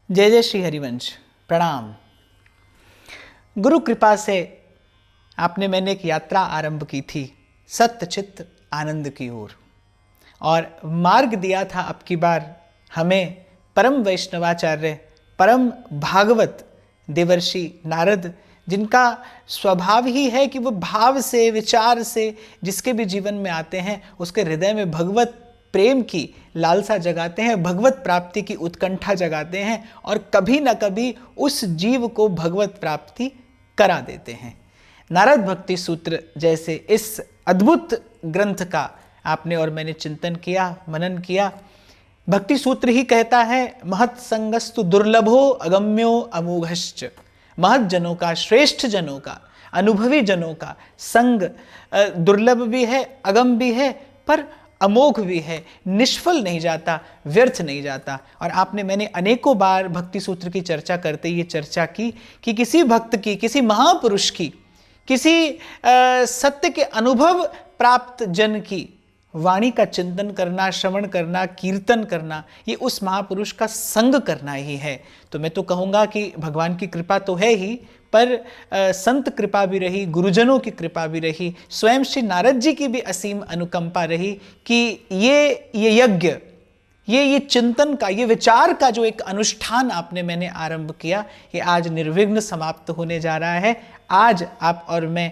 जय जय श्री हरिवंश। प्रणाम। गुरु कृपा से मैंने एक यात्रा आरंभ की थी सत्य चित्त आनंद की ओर, और मार्ग दिया था अब की बार हमें परम वैष्णवाचार्य परम भागवत देवर्षि नारद, जिनका स्वभाव ही है कि वो भाव से विचार से जिसके भी जीवन में आते हैं उसके हृदय में भगवत प्रेम की लालसा जगाते हैं, भगवत प्राप्ति की उत्कंठा जगाते हैं और कभी ना कभी उस जीव को भगवत प्राप्ति करा देते हैं। नारद भक्ति सूत्र जैसे इस अद्भुत ग्रंथ का आपने और मैंने चिंतन किया, मनन किया। भक्ति सूत्र ही कहता है, महत संगस्तु दुर्लभो अगम्यो अमोघश्च। महत जनों का, श्रेष्ठ जनों का, अनुभवी जनों का संग दुर्लभ भी है, अगम भी है, पर अमोघ भी है, निष्फल नहीं जाता, व्यर्थ नहीं जाता। और मैंने अनेकों बार भक्ति सूत्र की चर्चा करते ये चर्चा की कि किसी भक्त की, किसी महापुरुष की, किसी सत्य के अनुभव प्राप्त जन की वाणी का चिंतन करना, श्रवण करना, कीर्तन करना, ये उस महापुरुष का संग करना ही है। तो मैं तो कहूँगा कि भगवान की कृपा तो है ही, पर संत कृपा भी रही, गुरुजनों की कृपा भी रही, स्वयं श्री नारद जी की भी असीम अनुकंपा रही कि ये यज्ञ, ये चिंतन का, ये विचार का जो एक अनुष्ठान मैंने आरंभ किया, ये आज निर्विघ्न समाप्त होने जा रहा है। आज आप और मैं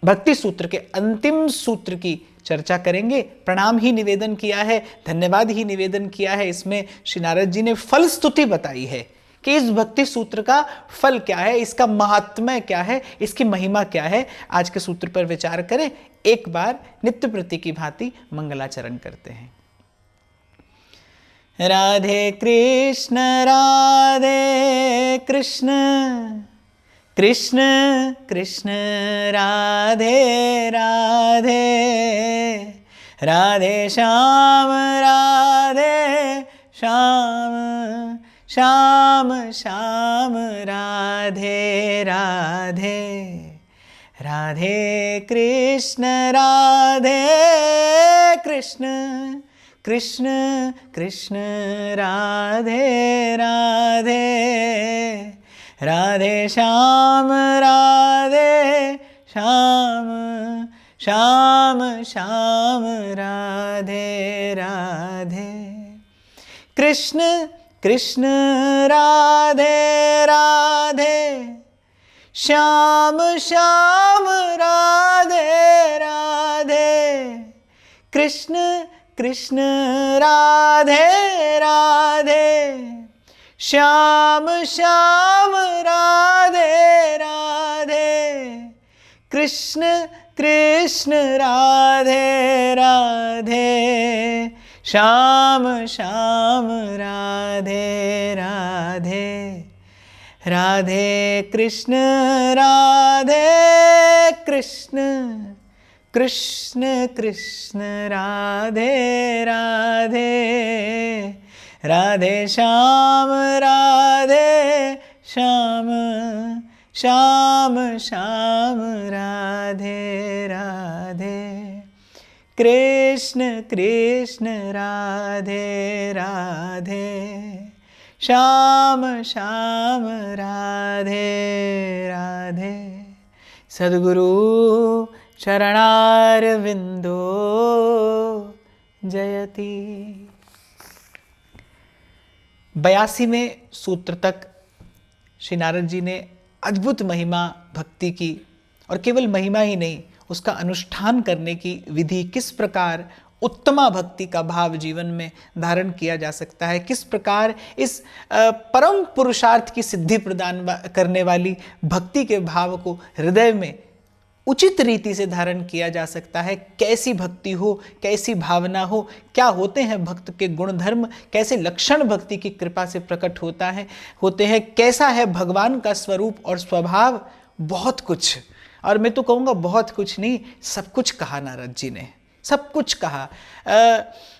भक्ति सूत्र के अंतिम सूत्र की चर्चा करेंगे। प्रणाम ही निवेदन किया है, धन्यवाद ही निवेदन किया है। इसमें श्री नारद जी ने फल स्तुति बताई है कि इस भक्ति सूत्र का फल क्या है, इसका महात्म्य क्या है, इसकी महिमा क्या है। आज के सूत्र पर विचार करें। एक बार नित्य प्रति की भांति मंगलाचरण करते हैं। राधे कृष्ण कृष्ण कृष्ण राधे राधे, राधे श्याम श्याम, श्याम श्याम राधे राधे, राधे कृष्ण कृष्ण कृष्ण राधे राधे, राधे श्याम श्याम, श्याम श्याम राधे राधे, कृष्ण कृष्ण राधे राधे, श्याम श्याम राधे राधे, कृष्ण कृष्ण राधे राधे, श्याम श्याम राधे राधे, कृष्ण कृष्ण राधे राधे, श्याम श्याम राधे राधे, राधे कृष्ण कृष्ण कृष्ण कृष्ण राधे राधे, राधे श्याम श्याम, श्याम श्याम राधे राधे, कृष्ण कृष्ण राधे राधे, श्याम श्याम राधे राधे। सद्गुरु चरणारविंदो जयति। 82वें सूत्र तक श्री नारद जी ने अद्भुत महिमा भक्ति की, और केवल महिमा ही नहीं, उसका अनुष्ठान करने की विधि, किस प्रकार उत्तमा भक्ति का भाव जीवन में धारण किया जा सकता है, किस प्रकार इस परम पुरुषार्थ की सिद्धि प्रदान करने वाली भक्ति के भाव को हृदय में उचित रीति से धारण किया जा सकता है, कैसी भक्ति हो, कैसी भावना हो, क्या होते हैं भक्त के गुण धर्म, कैसे लक्षण भक्ति की कृपा से प्रकट होते हैं, कैसा है भगवान का स्वरूप और स्वभाव। बहुत कुछ, और मैं तो कहूँगा बहुत कुछ नहीं, सब कुछ कहा नारद जी ने, सब कुछ कहा।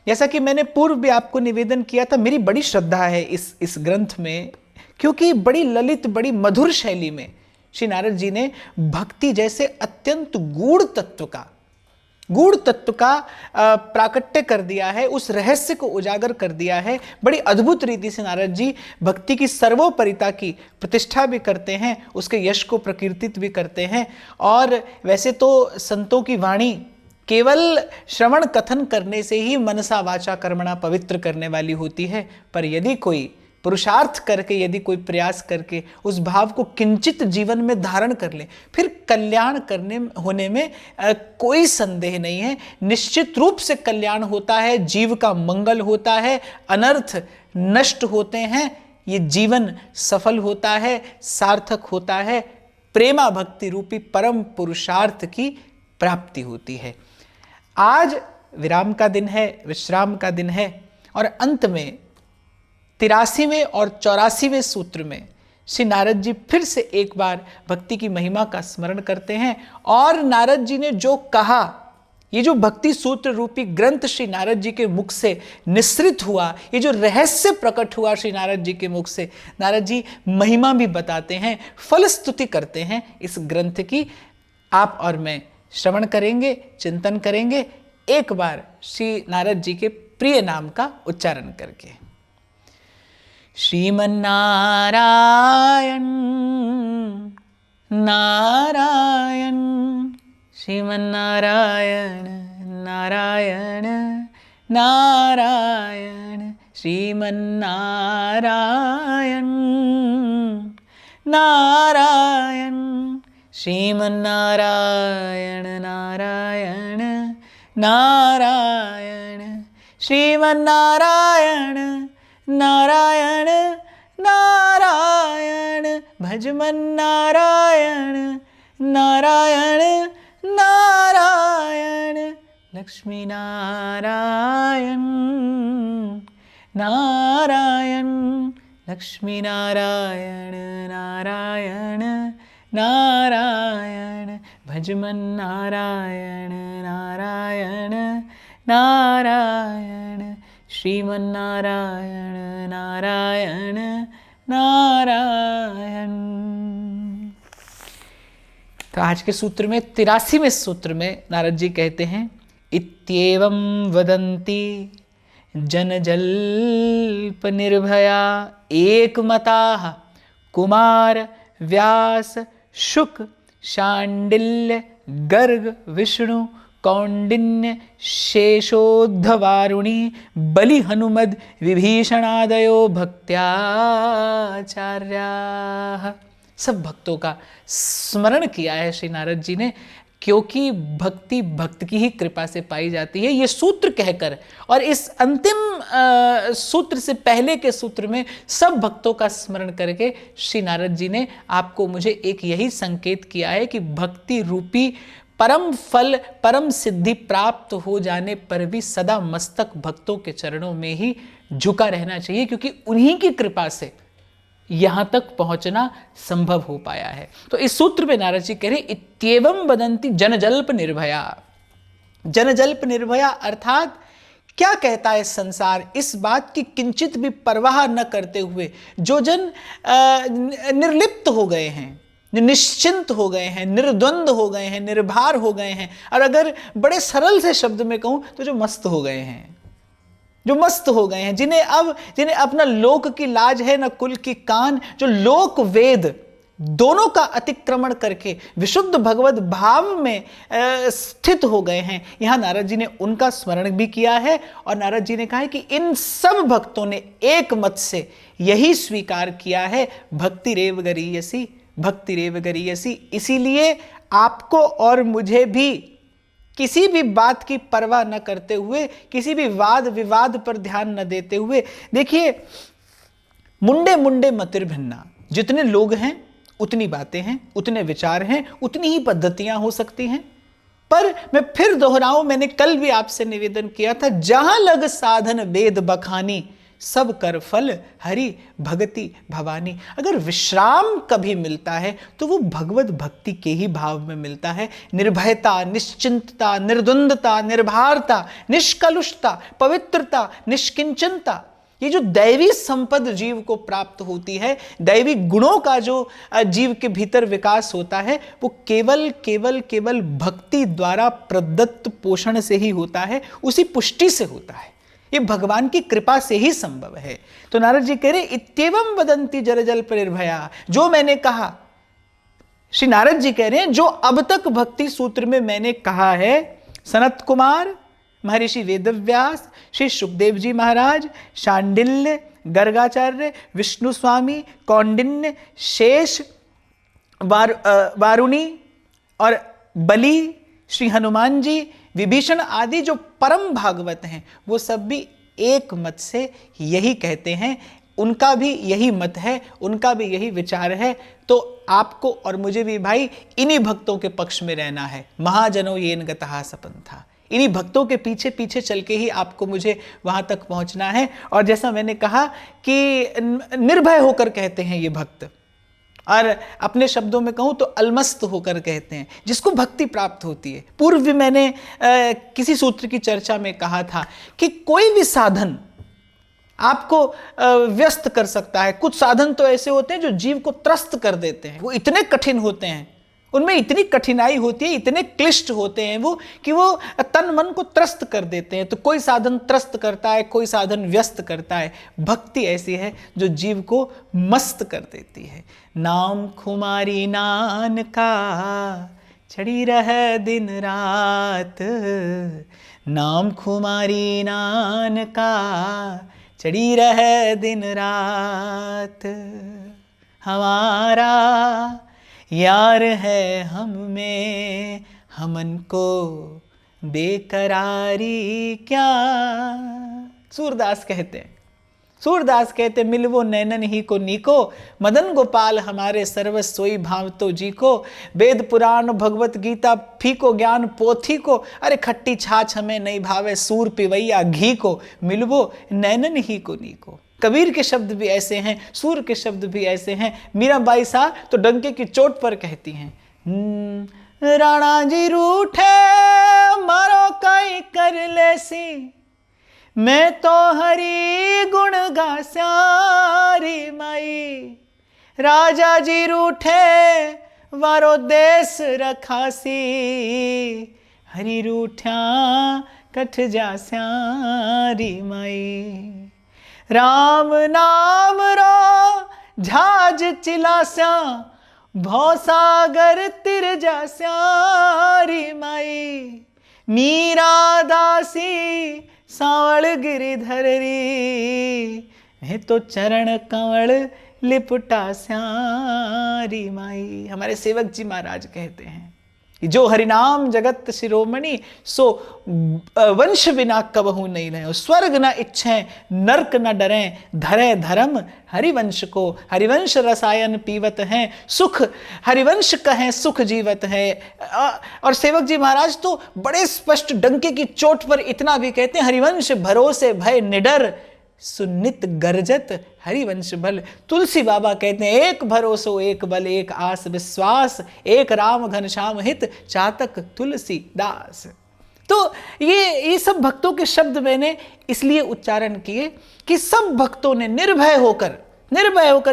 जैसा कि मैंने पूर्व भी आपको निवेदन किया था, मेरी बड़ी श्रद्धा है इस ग्रंथ में, क्योंकि बड़ी ललित, बड़ी मधुर शैली में श्री नारद जी ने भक्ति जैसे अत्यंत गूढ़ तत्व का गूढ़ तत्व का प्राकट्य कर दिया है, उस रहस्य को उजागर कर दिया है। बड़ी अद्भुत रीति से नारद जी भक्ति की सर्वोपरिता की प्रतिष्ठा भी करते हैं, उसके यश को प्रकीर्तित भी करते हैं। और वैसे तो संतों की वाणी केवल श्रवण कथन करने से ही मनसा वाचा कर्मणा पवित्र करने वाली होती है, पर यदि कोई पुरुषार्थ करके, यदि कोई प्रयास करके उस भाव को किंचित जीवन में धारण कर ले, फिर कल्याण करने होने में कोई संदेह नहीं है। निश्चित रूप से कल्याण होता है, जीव का मंगल होता है, अनर्थ नष्ट होते हैं, ये जीवन सफल होता है, सार्थक होता है, प्रेमा भक्ति रूपी परम पुरुषार्थ की प्राप्ति होती है। आज विराम का दिन है, विश्राम का दिन है, और अंत में 83वें और 84वें सूत्र में श्री नारद जी फिर से एक बार भक्ति की महिमा का स्मरण करते हैं। और नारद जी ने जो कहा, ये जो भक्ति सूत्र रूपी ग्रंथ श्री नारद जी के मुख से निसृत हुआ, ये जो रहस्य प्रकट हुआ श्री नारद जी के मुख से, नारद जी महिमा भी बताते हैं, फल स्तुति करते हैं इस ग्रंथ की। आप और मैं श्रवण करेंगे, चिंतन करेंगे, एक बार श्री नारद जी के प्रिय नाम का उच्चारण करके। श्रीमन्नारायण नारायण, श्रीमन्नारायण नारायण नारायण, श्रीमन्नारायण नारायण, श्रीमन्नारायण नारायण नारायण, श्रीमन्नारायण नारायण नारायण, भजमन नारायण नारायण नारायण, लक्ष्मी नारायण नारायण, लक्ष्मी नारायण नारायण नारायण, भजमन नारायण नारायण नारायण, श्रीमन्नारायण नारायण नारायण। तो आज के सूत्र में 83वें सूत्र में नारद जी कहते हैं, इत्येवं वदन्ति जनजल्प निर्भया एकमताः कुमार व्यास शुक शाण्डिल्य गर्ग विष्णु कौंडिन्य शेषोद्धवारुणी बलि हनुमद विभीषणादयो भक्त्याचार्याः। सब भक्तों का स्मरण किया है श्री नारद जी ने, क्योंकि भक्ति भक्त की ही कृपा से पाई जाती है, ये सूत्र कहकर। और इस अंतिम सूत्र से पहले के सूत्र में सब भक्तों का स्मरण करके श्री नारद जी ने आपको मुझे एक यही संकेत किया है कि भक्ति रूपी परम फल, परम सिद्धि प्राप्त हो जाने पर भी सदा मस्तक भक्तों के चरणों में ही झुका रहना चाहिए, क्योंकि उन्हीं की कृपा से यहां तक पहुंचना संभव हो पाया है। तो इस सूत्र में नारद जी कह रहे, इत्येवं वदन्ति जनजल्प निर्भया। जनजल्प निर्भया अर्थात क्या कहता है संसार, इस बात की किंचित भी परवाह न करते हुए जो जन निर्लिप्त हो गए हैं, निश्चिंत हो गए हैं, निर्द्वंद हो गए हैं, निर्भर हो गए हैं, और अगर बड़े सरल से शब्द में कहूं तो जो मस्त हो गए हैं, जो मस्त हो गए हैं, जिन्हें अपना लोक की लाज है न कुल की कान, जो लोक वेद दोनों का अतिक्रमण करके विशुद्ध भगवत भाव में स्थित हो गए हैं, यहां नारद जी ने उनका स्मरण भी किया है। और नारद जी ने कहा है कि इन सब भक्तों ने एक मत से यही स्वीकार किया है, भक्ति रेव गरीयसी, भक्ति रेव गरीयसी। इसीलिए आपको और मुझे भी किसी भी बात की परवाह न करते हुए, किसी भी वाद विवाद पर ध्यान न देते हुए, देखिए मुंडे मुंडे मतिर्भिन्ना, जितने लोग हैं उतनी बातें हैं, उतने विचार हैं, उतनी ही पद्धतियां हो सकती हैं। पर मैं फिर दोहराऊं, मैंने कल भी आपसे निवेदन किया था, जहां लग साधन वेद बखानी, सब कर फल हरि भगति भवानी। अगर विश्राम कभी मिलता है तो वो भगवत भक्ति के ही भाव में मिलता है। निर्भयता, निश्चिंतता, निर्द्वंदता, निर्भरता, निष्कलुषता, पवित्रता, निष्किंचनता, ये जो दैवी संपद जीव को प्राप्त होती है, दैवी गुणों का जो जीव के भीतर विकास होता है, वो केवल केवल केवल भक्ति द्वारा प्रदत्त पोषण से ही होता है, उसी पुष्टि से होता है। ये भगवान की कृपा से ही संभव है। तो नारद जी कह रहे इत्येवं वदन्ति जलजल निर्भया, जो मैंने कहा, श्री नारद जी कह रहे हैं जो अब तक भक्ति सूत्र में मैंने कहा है, सनत कुमार, महर्षि वेदव्यास, श्री सुखदेव जी महाराज, शांडिल्य, गर्गाचार्य, विष्णु स्वामी, कौंडिन्य, शेष, वारुणी और बलि, श्री हनुमान जी, विभीषण आदि जो परम भागवत हैं, वो सब भी एक मत से यही कहते हैं, उनका भी यही मत है, उनका भी यही विचार है। तो आपको और मुझे भी भाई इन्हीं भक्तों के पक्ष में रहना है। महाजनो येन गतः सपन्था, इन्हीं भक्तों के पीछे पीछे चल के ही आपको मुझे वहां तक पहुंचना है। और जैसा मैंने कहा कि निर्भय होकर कहते हैं ये भक्त, और अपने शब्दों में कहूं तो अलमस्त होकर कहते हैं, जिसको भक्ति प्राप्त होती है। पूर्व भी मैंने किसी सूत्र की चर्चा में कहा था कि कोई भी साधन आपको व्यस्त कर सकता है। कुछ साधन तो ऐसे होते हैं जो जीव को त्रस्त कर देते हैं, वो इतने कठिन होते हैं, उनमें इतनी कठिनाई होती है, इतने क्लिष्ट होते हैं वो कि वो तन मन को त्रस्त कर देते हैं। तो कोई साधन त्रस्त करता है, कोई साधन व्यस्त करता है। भक्ति ऐसी है जो जीव को मस्त कर देती है। नाम खुमारी नान का चढ़ी रह दिन रात, नाम खुमारी नान का चढ़ी रह दिन रात, हमारा यार है हम में, हमन को बेकरारी क्या। सूरदास कहते हैं, सूरदास कहते मिलवो नैनन ही को नीको, मदन गोपाल हमारे सर्वस्वई भाव तो जी को, वेद पुराण भगवत गीता फीको ज्ञान पोथी को, अरे खट्टी छाछ हमें नहीं भावे सूर पिवैया घी को, मिलवो नैनन ही को नीको। कबीर के शब्द भी ऐसे हैं, सूर के शब्द भी ऐसे हैं। मीराबाई सा तो डंके की चोट पर कहती हैं, राणा जी रूठे मारो कई कर लेसी, मैं तो हरी गुण गास्यारी माई, राजा जी रूठे वारो देश रखासी, हरी रूठ्या कठ जास्यारी माई, राम नाम रो झाज चिलास्या, भौसागर तिर जास्यारी माई, मीरा दासी सावड़ गिरिधर री, मैं तो चरण कंवल लिपटा स्यारी माई। हमारे सेवक जी महाराज कहते हैं जो हरिनाम जगत शिरोमणि, सो वंश बिना कबहू नहीं रहे, स्वर्ग न इच्छें नरक न डरें, धरे धर्म हरिवंश को, हरिवंश रसायन पीवत हैं, सुख हरिवंश कहें सुख जीवत है। और सेवक जी महाराज तो बड़े स्पष्ट डंके की चोट पर इतना भी कहते हैं, हरिवंश भरोसे भय निडर, सुनित गरजत हरिवंश बल। तुलसी बाबा कहते हैं एक भरोसो एक बल, एक आस विश्वास, एक राम घनश्याम हित, चातक तुलसी दास। तो ये सब भक्तों के शब्द मैंने इसलिए उच्चारण किए कि सब भक्तों ने निर्भय होकर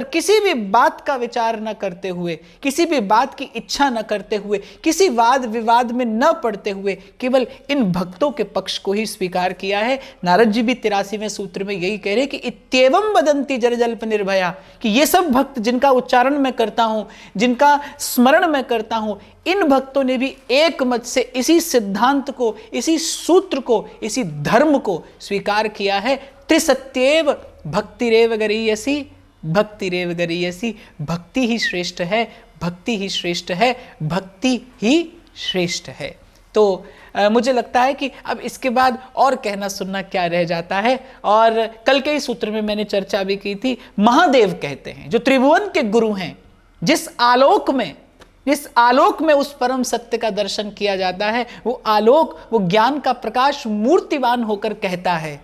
किसी भी बात का विचार न करते हुए, किसी भी बात की इच्छा न करते हुए, किसी वाद विवाद में न पड़ते हुए, केवल इन भक्तों के पक्ष को ही स्वीकार किया है। नारद जी भी 83वें सूत्र में यही कह रहे कि इत्येवं वदन्ति जलजल्प निर्भया, कि ये सब भक्त जिनका उच्चारण मैं करता हूं, जिनका स्मरण मैं करता हूं, इन भक्तों ने भी एक मत से इसी सिद्धांत को, इसी सूत्र को, इसी धर्म को स्वीकार किया है। त्रिसत्येव भक्तिरेव गरीयसी, भक्तिरेव गरीयसी, भक्ति ही श्रेष्ठ है, भक्ति ही श्रेष्ठ है, भक्ति ही श्रेष्ठ है। तो मुझे लगता है कि अब इसके बाद और कहना सुनना क्या रह जाता है। और कल के ही सूत्र में मैंने चर्चा भी की थी, महादेव कहते हैं जो त्रिभुवन के गुरु हैं, जिस आलोक में उस परम सत्य का दर्शन किया जाता है, वो आलोक, वो ज्ञान का प्रकाश मूर्तिवान होकर कहता है,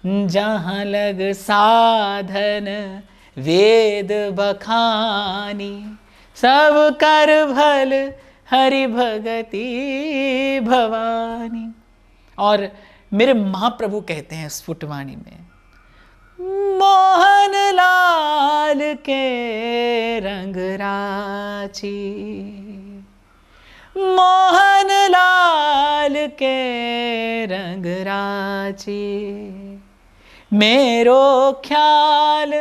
जहां लग साधन वेद बखानी, सब कर भल हरि भगति भवानी। और मेरे महाप्रभु कहते हैं स्फुटवाणी में, मोहन लाल के रंग राची, मोहन लाल के रंग राची। मेरो ख्याल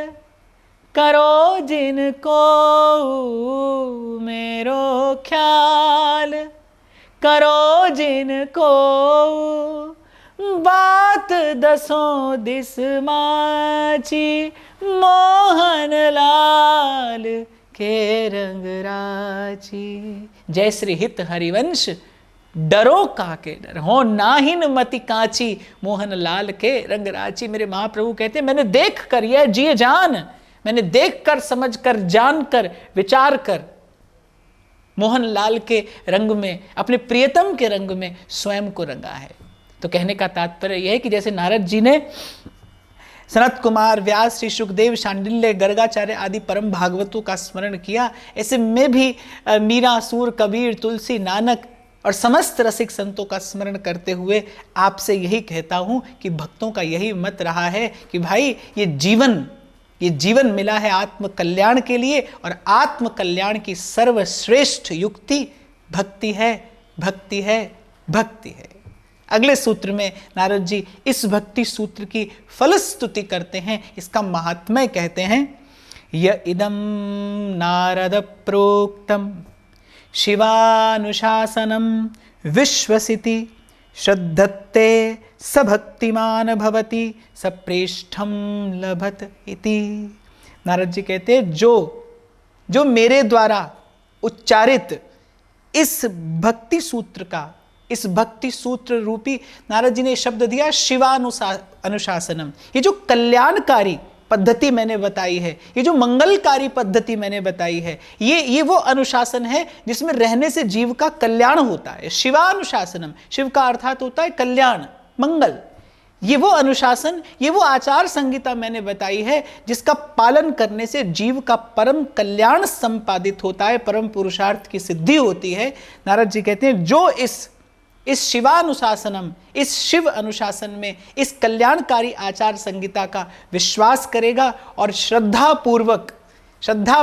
करो जिनको, मेरो ख्याल करो जिनको, बात दसों दिस माची। मोहन लाल के रंग राची। जय श्री हित हरिवंश डरो काके डर, हो नाहिन मति काची। मोहन लाल के रंग राची। मेरे महाप्रभु कहते हैं मैंने देख कर, यह जिए जान, मैंने देख कर, समझ कर, जान कर, विचार कर मोहन लाल के रंग में, अपने प्रियतम के रंग में स्वयं को रंगा है। तो कहने का तात्पर्य यह है कि जैसे नारद जी ने सनत कुमार, व्यास, श्री सुखदेव, शांडिल्य, गर्गाचार्य आदि परम भागवतों का स्मरण किया, ऐसे मैं भी मीरा, सूर, कबीर, तुलसी, नानक और समस्त रसिक संतों का स्मरण करते हुए आपसे यही कहता हूँ कि भक्तों का यही मत रहा है कि भाई ये जीवन मिला है आत्म कल्याण के लिए, और आत्म कल्याण की सर्वश्रेष्ठ युक्ति भक्ति है, भक्ति है, भक्ति है। अगले सूत्र में नारद जी इस भक्ति सूत्र की फलस्तुति करते हैं, इसका महात्म्य कहते हैं। य इदं नारद प्रोक्तम शिवानुशासनम विश्वसिति, श्रद्धत्ते स भक्तिमान भवति, स प्रेष्ठम लभत इति। नारद जी कहते हैं जो मेरे द्वारा उच्चारित इस भक्ति सूत्र का, इस भक्ति सूत्र रूपी, नारद जी ने शब्द दिया शिवानुशासनम। ये जो कल्याणकारी पद्धति मैंने बताई है, ये जो मंगलकारी पद्धति मैंने बताई है, ये वो अनुशासन है जिसमें रहने से जीव का कल्याण होता है। शिवानुशासनम, शिव का अर्थात होता है कल्याण, मंगल। ये वो अनुशासन, ये वो आचार संहिता मैंने बताई है जिसका पालन करने से जीव का परम कल्याण संपादित होता है, परम पुरुषार्थ की सिद्धि होती है। नारद जी कहते हैं जो इस शिवानुशासनम, इस शिव अनुशासन में, इस कल्याणकारी आचार संहिता का विश्वास करेगा और श्रद्धा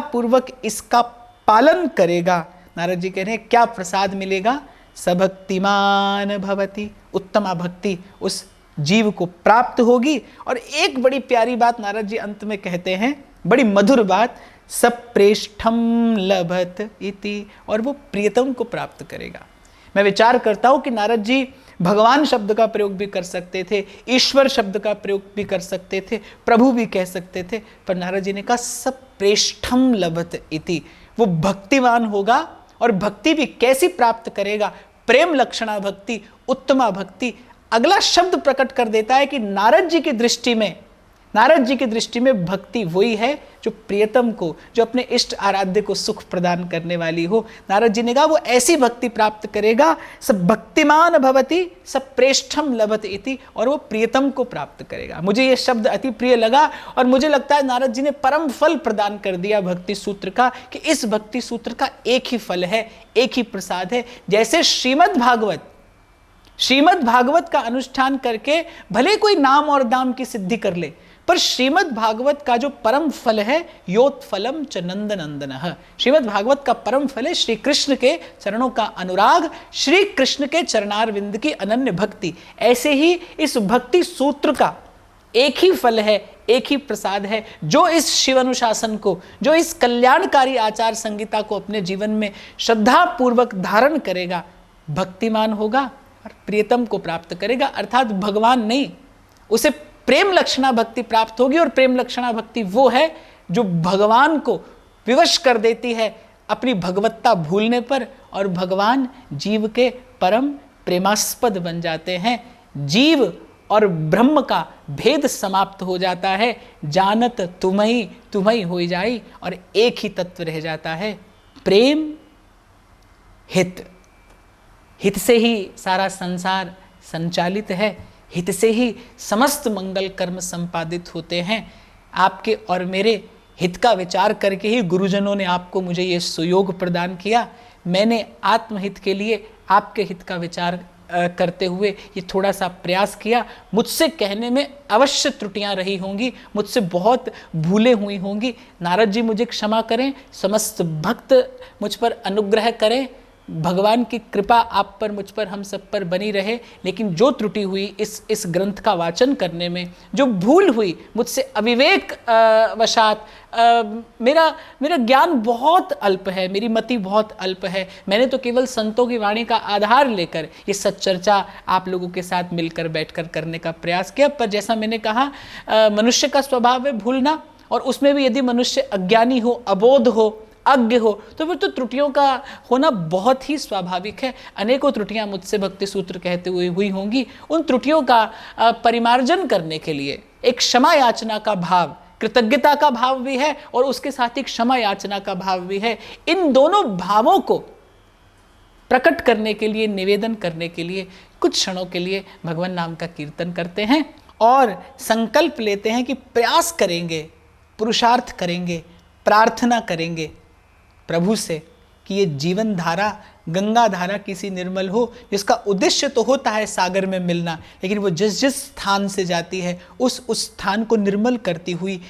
पूर्वक इसका पालन करेगा, नारद जी कह रहे हैं क्या प्रसाद मिलेगा? सभक्तिमान भवति, उत्तमा भक्ति उस जीव को प्राप्त होगी। और एक बड़ी प्यारी बात नारद जी अंत में कहते हैं, बड़ी मधुर बात, सप्रेष्ठम लभत इति, और वो प्रियतम को प्राप्त करेगा। मैं विचार करता हूं कि नारद जी भगवान शब्द का प्रयोग भी कर सकते थे, ईश्वर शब्द का प्रयोग भी कर सकते थे, प्रभु भी कह सकते थे, पर नारद जी ने कहा सप्रेष्ठम लभत इति, वो भक्तिमान होगा। और भक्ति भी कैसी प्राप्त करेगा? प्रेम लक्षणा भक्ति, उत्तमा भक्ति। अगला शब्द प्रकट कर देता है कि नारद जी की दृष्टि में भक्ति वही है जो प्रियतम को, जो अपने इष्ट आराध्य को सुख प्रदान करने वाली हो। नारद जी ने कहा वो ऐसी भक्ति प्राप्त करेगा, सब भक्तिमान भवति सब प्रेष्ठम लभत इति, और वो प्रियतम को प्राप्त करेगा। मुझे ये शब्द अति प्रिय लगा और मुझे लगता है नारद जी ने परम फल प्रदान कर दिया भक्ति सूत्र का, कि इस भक्ति सूत्र का एक ही फल है, एक ही प्रसाद है। जैसे श्रीमद् भागवत का अनुष्ठान करके भले कोई नाम और दाम की सिद्धि कर ले, पर श्रीमद् भागवत का जो परम फल है, योत फलम च नंदनंदनः, श्रीमद् भागवत का परम फल है श्री कृष्ण के चरणों का अनुराग, श्री कृष्ण के चरणारविंद की अनन्य भक्ति। ऐसे ही इस भक्ति सूत्र का एक ही फल है, एक ही प्रसाद है। जो इस शिवानुशासन को, जो इस कल्याणकारी आचार संहिता को अपने जीवन में श्रद्धा पूर्वक धारण करेगा, भक्तिमान होगा और प्रियतम को प्राप्त करेगा। अर्थात भगवान नहीं, उसे प्रेम लक्षणा भक्ति प्राप्त होगी। और प्रेम लक्षणा भक्ति वो है जो भगवान को विवश कर देती है अपनी भगवत्ता भूलने पर, और भगवान जीव के परम प्रेमास्पद बन जाते हैं। जीव और ब्रह्म का भेद समाप्त हो जाता है, जानत तुम्ही हो जाई, और एक ही तत्व रह जाता है, प्रेम हित से ही सारा संसार संचालित है, हित से ही समस्त मंगल कर्म संपादित होते हैं। आपके और मेरे हित का विचार करके ही गुरुजनों ने आपको मुझे ये सुयोग प्रदान किया। मैंने आत्महित के लिए आपके हित का विचार करते हुए ये थोड़ा सा प्रयास किया। मुझसे कहने में अवश्य त्रुटियां रही होंगी, मुझसे बहुत भूलें हुई होंगी। नारद जी मुझे क्षमा करें, समस्त भक्त मुझ पर अनुग्रह करें, भगवान की कृपा आप पर, मुझ पर, हम सब पर बनी रहे। लेकिन जो त्रुटि हुई इस ग्रंथ का वाचन करने में, जो भूल हुई मुझसे अविवेक वशात, मेरा ज्ञान बहुत अल्प है, मेरी मति बहुत अल्प है। मैंने तो केवल संतों की वाणी का आधार लेकर ये सच्चर्चा आप लोगों के साथ मिलकर बैठकर करने का प्रयास किया। पर जैसा मैंने कहा, मनुष्य का स्वभाव है भूलना, और उसमें भी यदि मनुष्य अज्ञानी हो, अबोध हो, अज्ञ हो, तो फिर तो त्रुटियों का होना बहुत ही स्वाभाविक है। अनेकों त्रुटियां मुझसे भक्ति सूत्र कहते हुए हुई होंगी। उन त्रुटियों का परिमार्जन करने के लिए एक क्षमा याचना का भाव, कृतज्ञता का भाव भी है और उसके साथ ही क्षमा याचना का भाव भी है। इन दोनों भावों को प्रकट करने के लिए, निवेदन करने के लिए कुछ क्षणों के लिए भगवान नाम का कीर्तन करते हैं और संकल्प लेते हैं कि प्रयास करेंगे, पुरुषार्थ करेंगे, प्रार्थना करेंगे प्रभु से कि ये जीवन धारा, गंगा धारा किसी निर्मल हो, जिसका उद्देश्य तो होता है सागर में मिलना, लेकिन वो जिस जिस स्थान से जाती है उस स्थान को निर्मल करती हुई,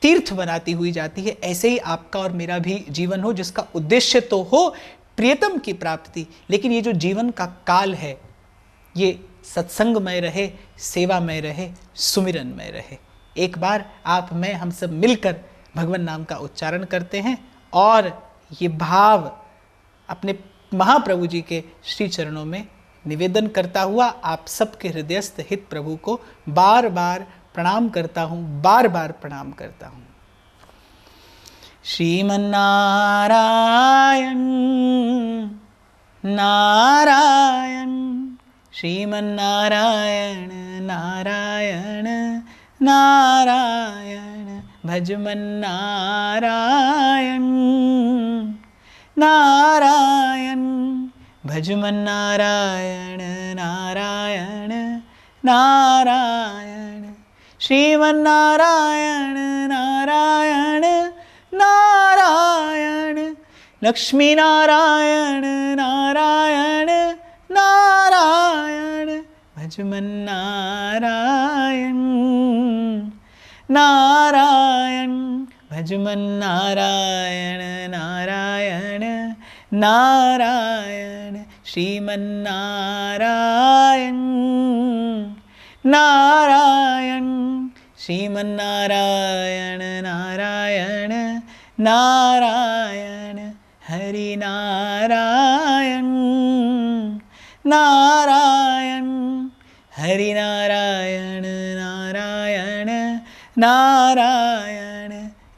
तीर्थ बनाती हुई जाती है। ऐसे ही आपका और मेरा भी जीवन हो, जिसका उद्देश्य तो हो प्रियतम की प्राप्ति, लेकिन ये जो जीवन का काल है ये सत्संगमय रहे, सेवामय रहे, सुमिरनमय रहे। एक बार आप, मैं, हम सब मिलकर भगवान नाम का उच्चारण करते हैं और ये भाव अपने महाप्रभु जी के श्री चरणों में निवेदन करता हुआ आप सबके हृदयस्थ हित प्रभु को बार बार प्रणाम करता हूँ, बार बार प्रणाम करता हूँ। श्रीमन्नारायण नारायण, श्रीमन्नारायण नारायण नारायण, भजमन नारायण नारायण, भजमन नारायण नारायण नारायण, श्रीमन नारायण नारायण नारायण, लक्ष्मी नारायण नारायण नारायण, भजमन नारायण नारायण, भजमन नारायण नारायण नारायण, श्रीमन नारायण नारायण, श्रीमन नारायण नारायण नारायण, हरि नारायण नारायण, हरि नारायण नारायण नारायण,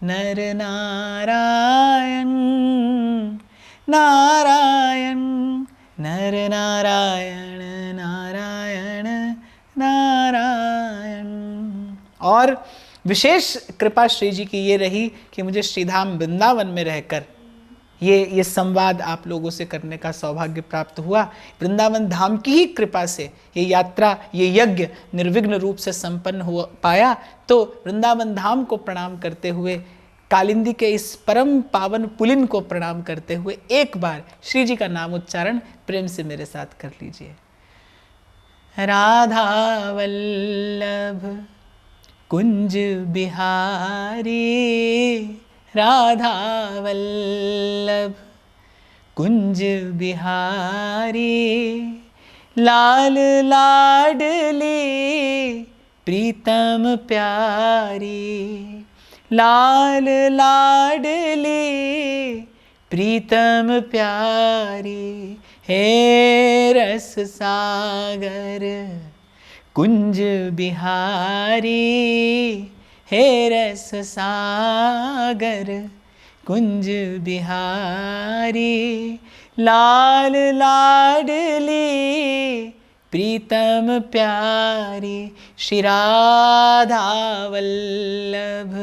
नर नारायण नारायण, नर नारायण नारायण नारायण। और विशेष कृपा श्री जी की ये रही कि मुझे श्रीधाम वृंदावन में रहकर ये संवाद आप लोगों से करने का सौभाग्य प्राप्त हुआ। वृंदावन धाम की ही कृपा से ये यात्रा, ये यज्ञ निर्विघ्न रूप से संपन्न हो पाया। तो वृंदावन धाम को प्रणाम करते हुए, कालिंदी के इस परम पावन पुलिन को प्रणाम करते हुए एक बार श्री जी का नाम उच्चारण प्रेम से मेरे साथ कर लीजिए। राधा वल्लभ कुंज बिहारी, राधा वल्लभ कुंज बिहारी, लाल लाडली प्रीतम प्यारी, लाल लाडली प्रीतम प्यारी, हे रस सागर कुंज बिहारी, हे रस सागर कुंज बिहारी, लाल लाडली प्रीतम प्यारी, श्री राधा वल्लभ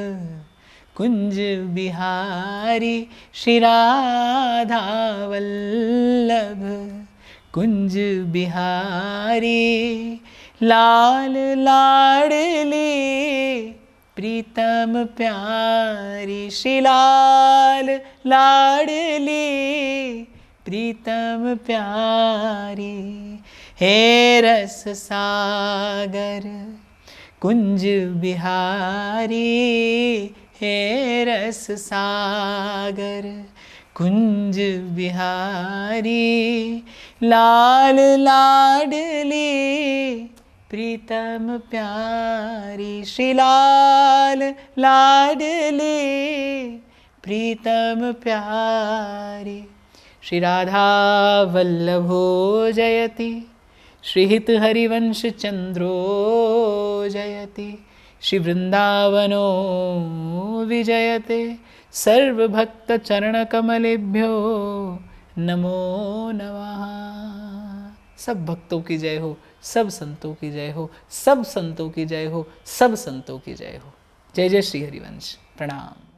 कुंज बिहारी, श्री राधा वल्लभ कुंज बिहारी, लाल लाडली प्रीतम प्यारी, श्री लाल लाडली प्रीतम प्यारी, हे रस सागर कुंज बिहारी, हे रस सागर कुंज बिहारी, लाल लाडली प्रीतम प्यारी, श्री लाल लाडली प्रीतम प्यारी। श्री राधा वल्लभो जयति, श्रीहित हरिवंश चंद्रो जयति, श्री वृंदावनो विजयते, सर्वभक्त चरण कमलेभ्यो नमो नमः। सब भक्तों की जय हो, सब संतों की जय हो, सब संतों की जय हो, सब संतों की जय हो। जय जय श्री हरिवंश। प्रणाम।